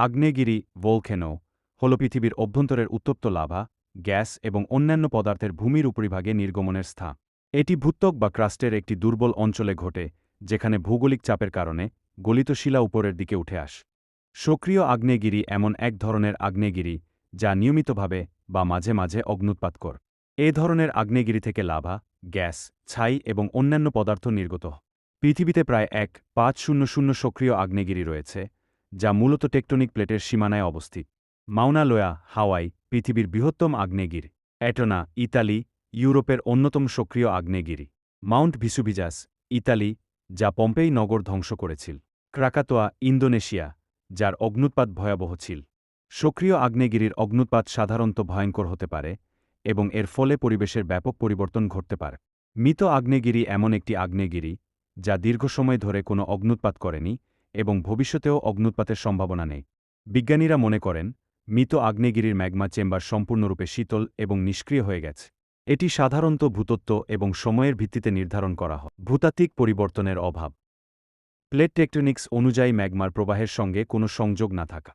আগ্নেয়গিরি ভোলকেনো হল পৃথিবীর অভ্যন্তরের উত্তপ্ত লাভা, গ্যাস এবং অন্যান্য পদার্থের ভূমির উপরিভাগে নির্গমনের স্থান। এটি ভূত্বক বা ক্রাস্টের একটি দুর্বল অঞ্চলে ঘটে, যেখানে ভৌগোলিক চাপের কারণে গলিত শিলা উপরের দিকে উঠে আসে। সক্রিয় আগ্নেয়গিরি এমন এক ধরনের আগ্নেয়গিরি যা নিয়মিতভাবে বা মাঝে মাঝে অগ্ন্যুৎপাত করে। এ ধরনের আগ্নেয়গিরি থেকে লাভা, গ্যাস, ছাই এবং অন্যান্য পদার্থ নির্গত হয়। পৃথিবীতে প্রায় 1,500 সক্রিয় আগ্নেয়গিরি রয়েছে, যা মূলত টেকটনিক প্লেটের সীমানায় অবস্থিত। মাউনা লোয়া, হাওয়াই, পৃথিবীর বৃহত্তম আগ্নেয়গিরি। এটনা, ইতালি, ইউরোপের অন্যতম সক্রিয় আগ্নেয়গিরি। মাউন্ট ভিসুভিজাস, ইতালি, যা পম্পেই নগর ধ্বংস করেছিল। ক্রাকাতোয়া, ইন্দোনেশিয়া, যার অগ্ন্যুৎপাত ভয়াবহ ছিল। সক্রিয় আগ্নেয়গিরির অগ্ন্যুৎপাত সাধারণত ভয়ঙ্কর হতে পারে এবং এর ফলে পরিবেশের ব্যাপক পরিবর্তন ঘটতে পারে। মৃত আগ্নেয়গিরি এমন একটি আগ্নেয়গিরি যা দীর্ঘ সময় ধরে কোনো অগ্ন্যুৎপাত করেনি এবং ভবিষ্যতেও অগ্ন্যুৎপাতের সম্ভাবনা নেই। বিজ্ঞানীরা মনে করেন, মৃত আগ্নেয়গিরির ম্যাগমা চেম্বার সম্পূর্ণরূপে শীতল এবং নিষ্ক্রিয় হয়ে গেছে। এটি সাধারণত ভূতত্ত্ব এবং সময়ের ভিত্তিতে নির্ধারণ করা হয়। ভূতাত্ত্বিক পরিবর্তনের অভাব। প্লেট টেকটনিক্স অনুযায়ী ম্যাগমার প্রবাহের সঙ্গে কোনো সংযোগ না থাকা।